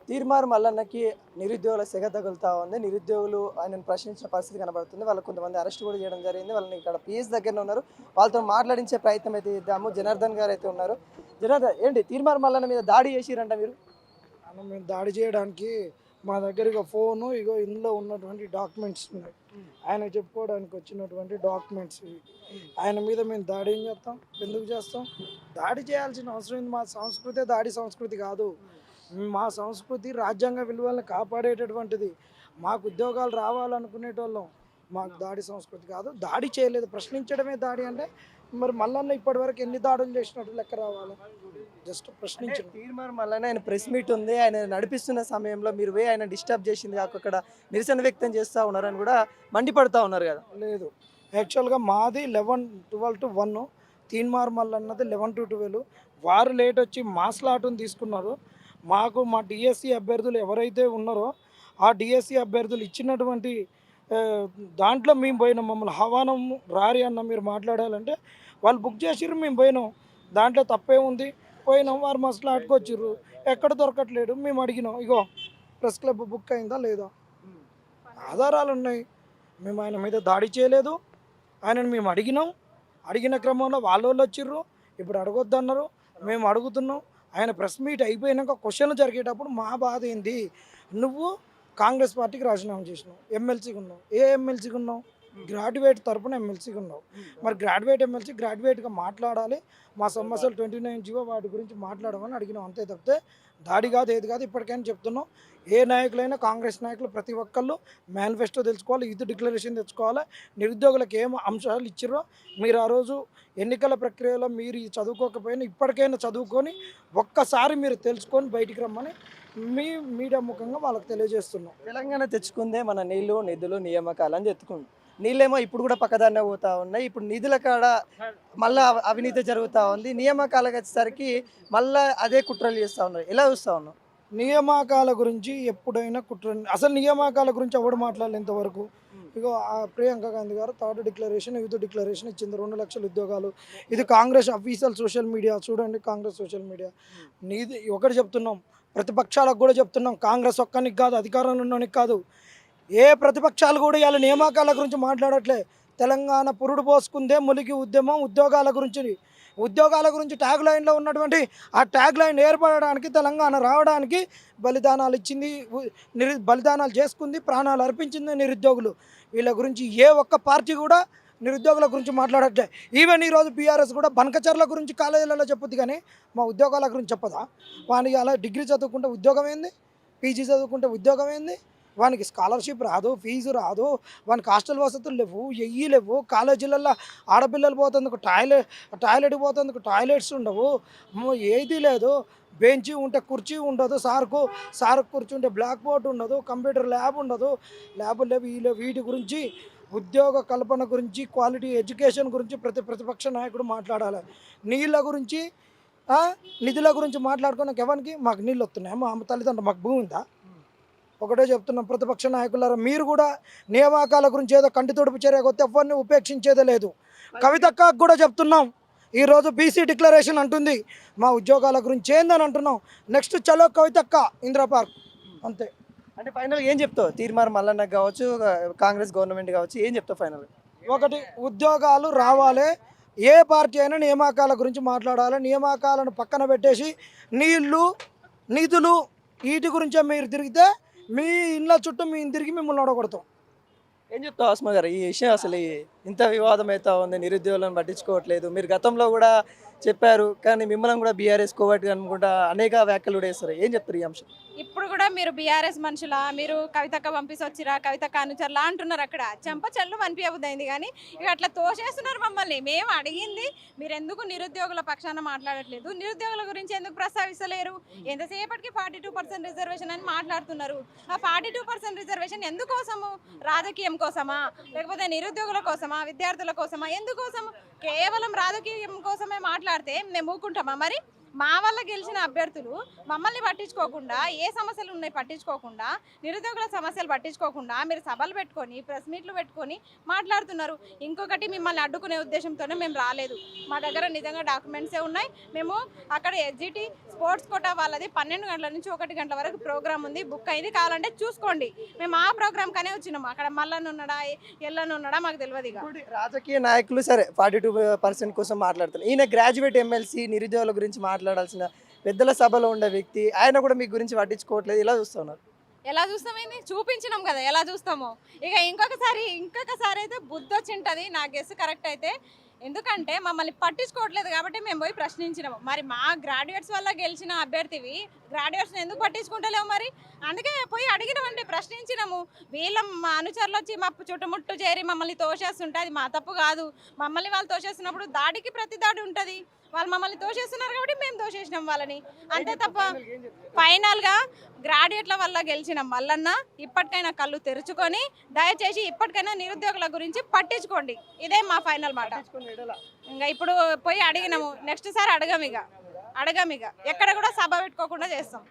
తీర్మార్ మల్లన్నకి నిరుద్యోగుల సెగ తగులుతా ఉంది. నిరుద్యోగులు ఆయనను ప్రశ్నించిన పరిస్థితి కనబడుతుంది. వాళ్ళు కొంతమంది అరెస్ట్ కూడా చేయడం జరిగింది. వాళ్ళని ఇక్కడ పిఎస్ దగ్గరనే ఉన్నారు. వాళ్ళతో మాట్లాడించే ప్రయత్నం అయితే చేద్దాము. జనార్దన్ గారు అయితే ఉన్నారు. జనార్దన్, ఏంటి తీర్మార్ మల్లన్న మీద దాడి చేసిరంట మీరు? మేము దాడి చేయడానికి మా దగ్గర ఇక ఫోను ఇగో ఇందులో ఉన్నటువంటి డాక్యుమెంట్స్ ఉన్నాయి. ఆయన చెప్పుకోవడానికి వచ్చినటువంటి డాక్యుమెంట్స్ ఇవి. ఆయన మీద మేము దాడి ఏం చేస్తాం? ఎందుకు చేస్తాం? దాడి చేయాల్సిన అవసరం ఏంది? మా సంస్కృతి దాడి సంస్కృతి కాదు. మా సంస్కృతి రాజ్యాంగ విలువలను కాపాడేటటువంటిది. మాకు ఉద్యోగాలు రావాలనుకునేటోళ్ళం. మాకు దాడి సంస్కృతి కాదు. దాడి చేయలేదు, ప్రశ్నించడమే దాడి అంటే మరి మల్లన్న ఇప్పటి వరకు ఎన్ని దాడులు చేసినట్టు లెక్క రావాలి? జస్ట్ ప్రశ్నించడం. తీర్మార్ మల్లన్న ఆయన ప్రెస్ మీట్ ఉంది. ఆయన నడిపిస్తున్న సమయంలో మీరు ఆయన డిస్టర్బ్ చేసింది కాక అక్కడ నిరసన వ్యక్తం చేస్తూ ఉన్నారని కూడా మండిపడతా ఉన్నారు కదా. లేదు, యాక్చువల్గా మాది 11-12 to 1, తీన్మార్ మల్లన్నది 11 to 12. వారు లేట్ వచ్చి మా స్లాట్ని తీసుకున్నారు. మాకు మా డిఎస్సి అభ్యర్థులు ఎవరైతే ఉన్నారో ఆ డిఎస్సి అభ్యర్థులు ఇచ్చినటువంటి దాంట్లో మేము పోయినాం. మమ్మల్ని హవానం రారి అన్న మీరు మాట్లాడాలంటే వాళ్ళు బుక్ చేసిర్రు, మేము పోయినాం. దాంట్లో తప్పే ఉంది, పోయినాం. వారు మా స్లాట్కి వచ్చిర్రు, ఎక్కడ దొరకట్లేడు. మేము అడిగినాం, ఇగో ప్రెస్ క్లబ్ బుక్ అయిందా లేదా, ఆధారాలు ఉన్నాయి. మేము ఆయన మీద దాడి చేయలేదు. ఆయనను మేము అడిగినాం. అడిగిన క్రమంలో వాళ్ళు వచ్చిర్రు, ఇప్పుడు అడగొద్దన్నారు. మేము అడుగుతున్నాం. ఆయన ప్రెస్ మీట్ అయిపోయినాక క్వశ్చన్లు జరిగేటప్పుడు మా బాధ ఏంది? నువ్వు కాంగ్రెస్ పార్టీకి రాజీనామా చేసినావు, ఎమ్మెల్సీగా ఉన్నావు. ఏ ఎమ్మెల్సీగా ఉన్నావు? గ్రాడ్యుయేట్ తరపున ఎమ్మెల్సీగా ఉన్నావు. మరి గ్రాడ్యుయేట్ ఎమ్మెల్సీ గ్రాడ్యుయేట్గా మాట్లాడాలి. మా సమస్యలు 29 జీవో వాటి గురించి మాట్లాడమని అడిగినాం, అంతే తప్పితే దాడి కాదు, ఏది కాదు. ఇప్పటికైనా చెప్తున్నాం, ఏ నాయకులైనా కాంగ్రెస్ నాయకులు ప్రతి ఒక్కళ్ళు మేనిఫెస్టో తెలుసుకోవాలి, యూత్ డిక్లరేషన్ తెచ్చుకోవాలి. నిరుద్యోగులకు ఏం అంశాలు ఇచ్చిర్రో మీరు ఆ రోజు ఎన్నికల ప్రక్రియలో మీరు చదువుకోకపోయినా ఇప్పటికైనా చదువుకొని ఒక్కసారి మీరు తెలుసుకొని బయటికి రమ్మని మీడియా ముఖంగా వాళ్ళకి తెలియజేస్తున్నాం. తెలంగాణ తెచ్చుకుందే మన నీళ్లు, నిధులు, నియామకాలు అని తెచ్చుకుంది. నీళ్ళేమో ఇప్పుడు కూడా పక్కదాన్నే పోతా ఉన్నాయి. ఇప్పుడు నిధుల కాడ మళ్ళీ అవినీతి జరుగుతూ ఉంది. నియామకాలకు వచ్చేసరికి మళ్ళీ అదే కుట్రలు చేస్తూ ఉన్నారు. ఎలా చూస్తూ ఉన్నాం? నియామకాల గురించి ఎప్పుడైనా అసలు నియామకాల గురించి ఎవడు మాట్లాడలేదు ఇంతవరకు. ఇగో ప్రియాంక గాంధీ గారు 3rd డిక్లరేషన్, యూత్ డిక్లరేషన్ ఇచ్చింది, 2 లక్షల ఉద్యోగాలు. ఇది కాంగ్రెస్ అఫీషియల్ సోషల్ మీడియా, చూడండి కాంగ్రెస్ సోషల్ మీడియా. నీది ఒకటి చెప్తున్నాం, ప్రతిపక్షాలకు కూడా చెప్తున్నాం, కాంగ్రెస్ ఒక్కనికి కాదు, అధికారంలో ఉన్నోనికి కాదు. ఏ ప్రతిపక్షాలు కూడా ఇవాళ నియామకాల గురించి మాట్లాడట్లే. తెలంగాణ పురుడు పోసుకుందే ములిగి ఉద్యమం ఉద్యోగాల గురించి ట్యాగ్ లైన్లో ఉన్నటువంటి ఆ ట్యాగ్ లైన్ ఏర్పడడానికి, తెలంగాణ రావడానికి బలిదానాలు ఇచ్చింది, బలిదానాలు చేసుకుంది, ప్రాణాలు అర్పించింది నిరుద్యోగులు. వీళ్ళ గురించి ఏ ఒక్క పార్టీ కూడా నిరుద్యోగుల గురించి మాట్లాడట్లే. ఈవెన్ ఈరోజు బీఆర్ఎస్ కూడా బనకచర్ల గురించి కాలేజీలలో చెప్పుద్ది, కానీ మా ఉద్యోగాల గురించి చెప్పదా? వానికి అలా డిగ్రీ చదువుకుంటే ఉద్యోగం ఏంది, పీజీ చదువుకుంటే ఉద్యోగం ఏంది? వానికి స్కాలర్షిప్ రాదు, ఫీజు రాదు, వానికి హాస్టల్ వసతులు లేవు, లేవు. కాలేజీలలో ఆడపిల్లలు పోతందుకు టాయిలెట్కి పోతందుకు టాయిలెట్స్ ఉండవు, ఏది లేదు. బెంచి ఉంటే కుర్చీ ఉండదు, సార్ కుర్చీ ఉంటే బ్లాక్ బోర్డ్ ఉండదు, కంప్యూటర్ ల్యాబ్ ఉండదు, ల్యాబులు లేవు. వీటి గురించి, ఉద్యోగ కల్పన గురించి, క్వాలిటీ ఎడ్యుకేషన్ గురించి ప్రతిపక్ష నాయకుడు మాట్లాడాలి. నీళ్ళ గురించి, నిధుల గురించి మాట్లాడుకున్నాక ఎవరికి? మాకు నీళ్ళు వస్తున్నాయి, మా తల్లిదండ్రులు మాకు భూమి ఉందా? ఒకటే చెప్తున్నాం, ప్రతిపక్ష నాయకులారా, మీరు కూడా నియామకాల గురించి ఏదో కంటి తొడుపు చర్యకొస్తే ఎవరిని ఉపేక్షించేదే లేదు. కవితక్కకు కూడా చెప్తున్నాం, ఈరోజు బీసీ డిక్లరేషన్ అంటుంది, మా ఉద్యోగాల గురించి ఏందని అంటున్నాం. నెక్స్ట్ చలో కవితక్క ఇందిరా పార్క్, అంతే. అంటే ఫైనల్ ఏం చెప్తావు? తీర్మార్ మల్లన్నకు కావచ్చు, కాంగ్రెస్ గవర్నమెంట్ కావచ్చు, ఏం చెప్తావు ఫైనల్? ఒకటి, ఉద్యోగాలు రావాలి. ఏ పార్టీ అయినా నియామకాల గురించి మాట్లాడాలి. నియామకాలను పక్కన పెట్టేసి నీళ్లు, నిధులు వీటి గురించే మీరు తిరిగితే మీ ఇళ్ళ చుట్టూ మేము తిరిగి మిమ్మల్ని ఓడగొడతాం. ఏం చెప్తావు ఆస్మా గారు? ఈ విషయం అసలు ఇంత వివాదం అవుతా ఉంది, నిరుద్యోగులను పట్టించుకోవట్లేదు. మీరు గతంలో కూడా చెప్పారు, కానీ మిమ్మల్ని కూడా బీఆర్ఎస్ కోవట్గా అనుకుంటా అనేక వ్యాఖ్యలు కూడా వేస్తారు. ఏం చెప్తారు ఈ అంశం? ఇప్పుడు కూడా మీరు బీఆర్ఎస్ మనుషులా, మీరు కవితక్క పంపిసి వచ్చిరా, కవితక్క అనుచరులా అంటున్నారు. అక్కడ చెంప చెల్లు అనిపించబుద్దైంది, కానీ ఇక అట్లా తోసేస్తున్నారు మమ్మల్ని. మేము అడిగింది, మీరు ఎందుకు నిరుద్యోగుల పక్షాన మాట్లాడట్లేదు, నిరుద్యోగుల గురించి ఎందుకు ప్రస్తావిస్తలేరు, ఎంతసేపటికి 42% రిజర్వేషన్ అని మాట్లాడుతున్నారు. ఆ 42% రిజర్వేషన్ ఎందుకోసము? రాజకీయం కోసమా, లేకపోతే నిరుద్యోగుల కోసమా, విద్యార్థుల కోసమా, ఎందుకోసము? కేవలం రాజకీయం కోసమే మాట్లాడితే మేము ఊరుకుంటామా? మరి మా వల్ల గెలిచిన అభ్యర్థులు మమ్మల్ని పట్టించుకోకుండా, ఏ సమస్యలు ఉన్నాయి పట్టించుకోకుండా, నిరుద్యోగుల సమస్యలు పట్టించుకోకుండా మీరు సభలు పెట్టుకొని ప్రెస్ మీట్లు పెట్టుకొని మాట్లాడుతున్నారు. ఇంకొకటి మిమ్మల్ని అడ్డుకునే ఉద్దేశంతోనే మేము రాలేదు. మా దగ్గర నిజంగా డాక్యుమెంట్సే ఉన్నాయి. మేము అక్కడ ఎస్జిటి స్పోర్ట్స్ కోటా వాళ్ళది 12 గంటల నుంచి 1 గంటల వరకు ప్రోగ్రామ్ ఉంది, బుక్ అయింది, కావాలంటే చూసుకోండి. మేము ఆ ప్రోగ్రామ్ కనే వచ్చినాము. అక్కడ మల్లన్న ఉన్నాడా ఎల్లన్న ఉన్నాడా మాకు తెలియదు. ఇక ఇంకోటి రాజకీయ నాయకులు సరే 42% కోసం మాట్లాడుతున్నారు. ఈయన గ్రాడ్యుయేట్ ఎమ్మెల్సీ నిరుద్యోగుల గురించి మాట్లాడాల్సిన పెద్దల సభలో ఉండే వ్యక్తి, ఆయన కూడా మీ గురించి పట్టించుకోవట్లేదు. ఇలా చూస్తున్నారు. ఎలా చూస్తామైంది చూపించినాం కదా ఎలా చూస్తామో. ఇక ఇంకొకసారి అయితే బుద్ధి వచ్చి ఉంటుంది నా గెస్ కరెక్ట్ అయితే. ఎందుకంటే మమ్మల్ని పట్టించుకోవట్లేదు కాబట్టి మేము పోయి ప్రశ్నించినాము. మరి మా గ్రాడ్యుయేట్స్ వల్ల గెలిచిన అభ్యర్థివి గ్రాడ్యుయేట్స్ని ఎందుకు పట్టించుకుంటలేవు మరి? అందుకే పోయి అడిగినామండి, ప్రశ్నించినాము. మా అనుచరులు వచ్చి మా చుట్టుముట్టు చేరి మమ్మల్ని తోసేస్తుంటే అది మా తప్పు కాదు. మమ్మల్ని వాళ్ళు తోసేస్తున్నప్పుడు దాడికి ప్రతి దాడి ఉంటుంది. వాళ్ళు మమ్మల్ని తోసేస్తున్నారు కాబట్టి మేము తోసేసినాం వాళ్ళని, అంతే తప్ప. ఫైనల్గా గ్రాడ్యుయేట్ల వల్ల గెలిచిన మల్లన్న ఇప్పటికైనా కళ్ళు తెరుచుకొని దయచేసి ఇప్పటికైనా నిరుద్యోగుల గురించి పట్టించుకోండి. ఇదే మా ఫైనల్ మాట. ఇంకా ఇప్పుడు పోయి అడిగినాము, నెక్స్ట్ సారి అడగం ఇక ఎక్కడ కూడా సభ పెట్టుకోకుండా చేస్తాం.